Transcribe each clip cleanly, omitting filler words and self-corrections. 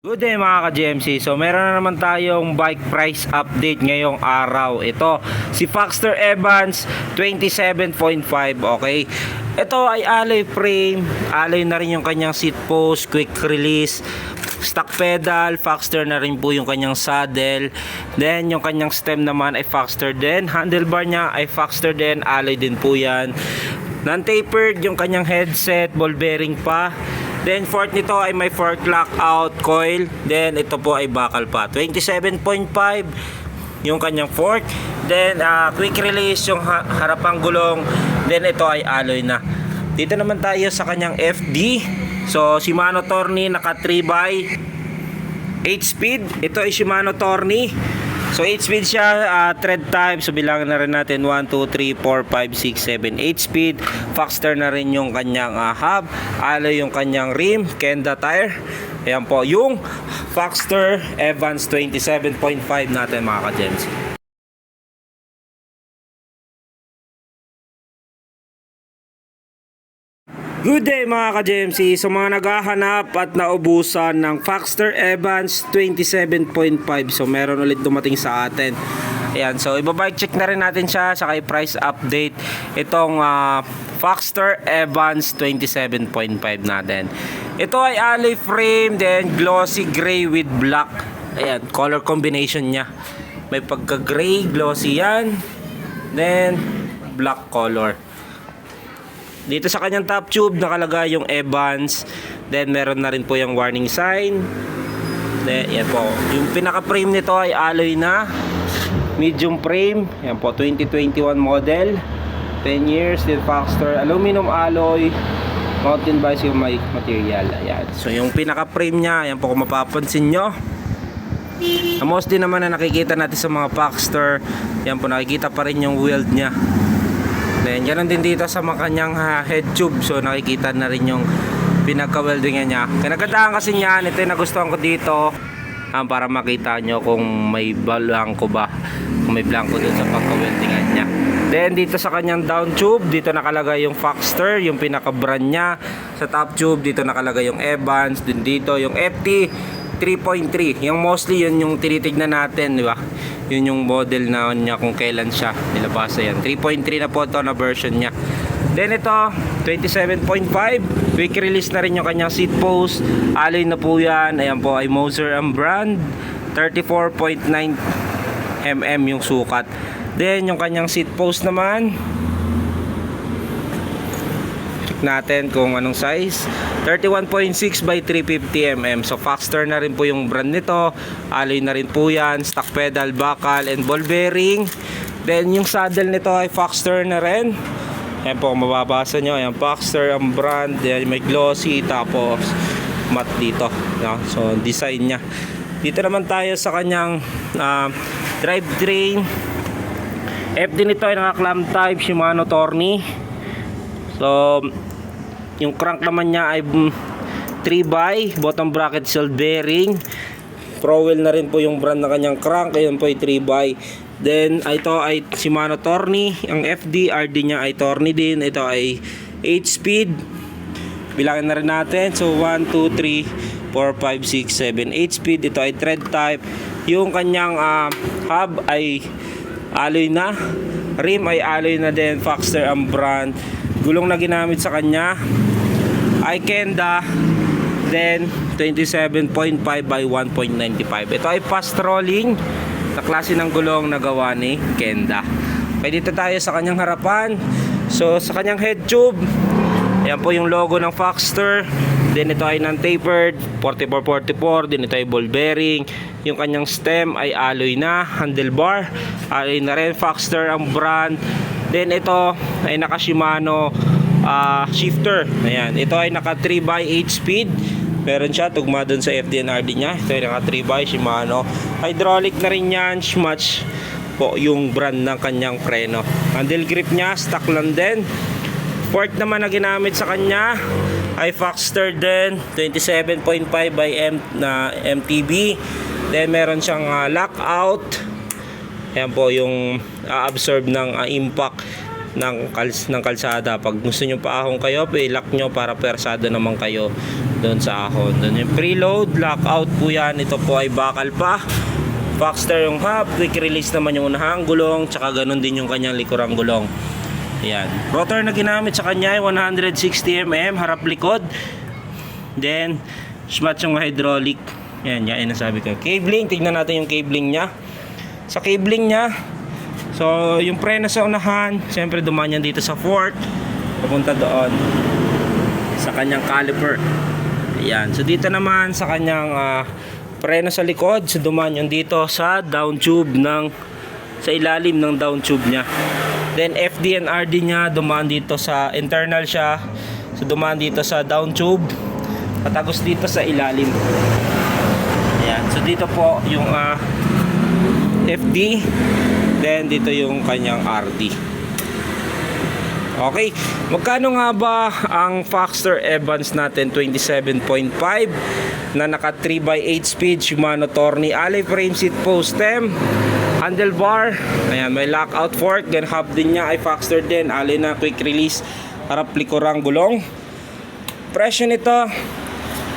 Good day mga ka-GMC. So meron na naman tayong bike price update ngayong araw. Ito si Foxster Evans 27.5. Okay, ito ay alloy frame, alloy na rin yung kanyang seat post, quick release, stock pedal, Foxster na rin po yung kanyang saddle. Then yung kanyang stem naman ay Foxster din, handlebar niya ay Foxster din, alloy din po yan. Non-tapered yung kanyang headset, ball bearing pa. Then fork nito ay may fork lockout coil. Then ito po ay bakal pa. 27.5 yung kanyang fork. Then quick release yung harapang gulong. Then ito ay alloy na. Dito naman tayo sa kanyang FD. So Shimano Tourney naka 3x 8 speed. Ito ay Shimano Tourney. So 8 speed siya, thread type. So bilangan na rin natin 1, 2, 3, 4, 5, 6, 7, 8 speed. Foxster na rin yung kanyang hub. Alloy yung kanyang rim, Kenda tire. Ayan po yung Foxster Evans 27.5 natin mga ka-Gems. Good day mga ka-GMC. So mga naghahanap at naubusan ng Foxster Evans 27.5. So meron ulit dumating sa atin. Ayan, so ibabike check na rin natin siya sa kay price update. Itong Foxster Evans 27.5 natin. Ito ay alloy frame, then glossy gray with black. Ayan, color combination niya. May pagka gray, glossy yan. Then black color. Dito sa kanyang top tube nakalagay yung Evans. Then meron na rin po yung warning sign. Then yan po. Yung pinaka frame nito ay alloy na, medium frame. Yan po, 2021 model, 10 years. Then Foxster aluminum alloy, mountain bicycle material. Ayan. So yung pinaka frame niya, yan po kung mapapansin nyo. Most din naman na nakikita natin sa mga Foxster, yan po nakikita pa rin yung weld niya. Then ganoon din dito sa mga kanyang head tube. So nakikita na rin yung pinagka-weldingan niya. Kinagandaan kasi niyan, ito yung nagustuhan ko dito, para makita nyo kung may blanco ba, kung may blanco dun sa pagka-weldingan niya. Then dito sa kanyang down tube, dito nakalagay yung Foxster, yung pinaka-brand niya. Sa top tube, dito nakalagay yung Evans. Din dito yung FT 3.3. Yung mostly yun yung tinitignan natin, di ba? Yun yung model na niya kung kailan siya nilabasa yan. 3.3 na po ito na version niya. Then ito 27.5, quick release na rin yung kanyang seat post, alloy na po yan. Ayan po ay Moser ang brand, 34.9 mm yung sukat. Then yung kanyang seat post naman, check natin kung anong size, 31.6 by 350 mm. So Foxster na rin po yung brand nito, alloy na rin po yan, stock pedal, bakal and ball bearing. Then yung saddle nito ay Foxster na rin. Ayan po kung mababasa nyo, ayan, Foxster ang brand. Ayan, may glossy tapos matte dito, no? So design nya. Dito naman tayo sa kanyang drivetrain. FD nito ay naka clamp type Shimano Tourney. So yung crank naman niya ay 3x, bottom bracket sealed bearing. Prowell na rin po yung brand ng kanyang crank. Ayun po ay 3x. Then ito ay Shimano Tourney. Ang FD, RD niya ay Tourney din. Ito ay 8 speed. Bilangin na rin natin. So 1, 2, 3, 4, 5, 6, 7, 8 speed. Ito ay thread type. Yung kanyang hub ay alloy na. Rim ay alloy na din. Foxster ang brand. Gulong na ginamit sa kanya ay Kenda, then 27.5 by 1.95. Ito ay fast rolling na klase ng gulong na gawa ni Kenda. Okay, dito tayo sa kanyang harapan. So sa kanyang head tube, ayan po yung logo ng Foxster. Then ito ay non-tapered 4444. Then ito ay ball bearing. Yung kanyang stem ay alloy na. Handlebar alloy na rin, Foxster ang brand. Then ito ay naka Shimano shifter. Ayan, ito ay naka 3x8 speed. Meron siya tugma dun sa FDNRD niya. Ito ay naka 3x Shimano. Hydraulic na rin yan. Match po yung brand ng kanyang preno. Handle grip niya stock lang din. Port naman na ginamit sa kanya ay Foxster din, 27.5 by MTB. Then meron siyang lockout. Ayan po yung absorb ng impact ng kalsada. Pag gusto nyo paahon kayo, i-lock nyo para persado naman kayo doon sa ahon. Doon yung preload, lockout po yan. Ito po ay bakal pa. Foxster yung hub, quick release naman yung unahang gulong, tsaka ganun din yung kanyang likurang gulong. Ayan. Rotor na ginamit sa kanya ay 160mm, harap likod. Then, smatch yung hydraulic. Ayan, yan ang sabi ko. Cabling, tignan natin yung cabling niya. Sa cabling niya, so yung preno sa unahan, siyempre dumaan yan dito sa fork, papunta doon sa kanyang caliper. Ayan, so dito naman sa kanyang preno sa likod, so dumaan yan dito sa down tube sa ilalim ng down tube niya. Then FD and RD niya dumaan dito sa internal siya, so dumaan dito sa down tube, patagos dito sa ilalim. Ayan, so dito po yung FD, then dito yung kanyang RD. Okay, magkano nga ba ang Foxster Evans natin 27.5 na naka 3x8 speed Shimano Tourney, alloy frame, seat post stem, handlebar, ayan, may lockout fork, then hub din niya ay Foxster din, alloy na quick release, harap likurang gulong. Presyo nito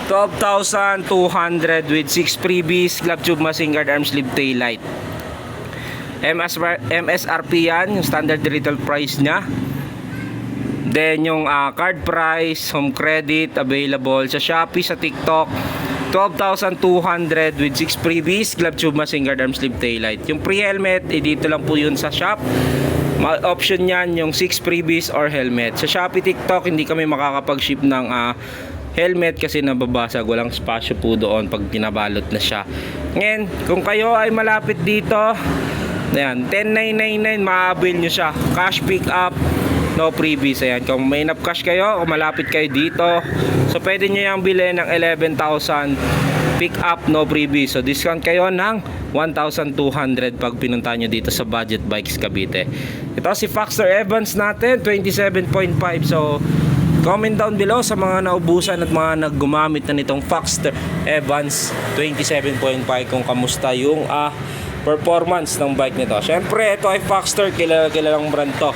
12,200 with 6 freebies, glove tube, machine guard, arm sleeve, tail light. MSRP yan, yung standard retail price niya. Then yung card price, home credit, available sa Shopee, sa TikTok, 12,200 with 6 freebies, glove tube, machine guard, arm sleeve, tail light. Yung pre-helmet, dito lang po yun sa shop. Option yan yung 6 freebies or helmet. Sa Shopee, TikTok, hindi kami makakapag-ship ng helmet kasi nababasag, walang spasyo po doon pag pinabalot na siya. Ngayon, kung kayo ay malapit dito, ayan, 10,999 maabil nyo siya, cash pick up, no freebies. Ayan, kung may enough cash kayo o malapit kayo dito, so pwede nyo yung bilhin ng 11,000 pick up, no freebies. So discount kayo ng 1,200 pag pinunta nyo dito sa Budget Bikes Cavite. Ito si Foxster Evans natin 27.5. So comment down below sa mga naubusan at mga naggumamit na nitong Foxster Evans 27.5 kung kamusta yung performance ng bike nito. Syempre ito ay Foxster, kilalang brand to,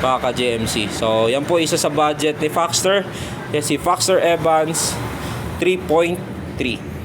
baka GMC. So yan po isa sa budget ni Foxster, yan si Foxster Evans 3.3.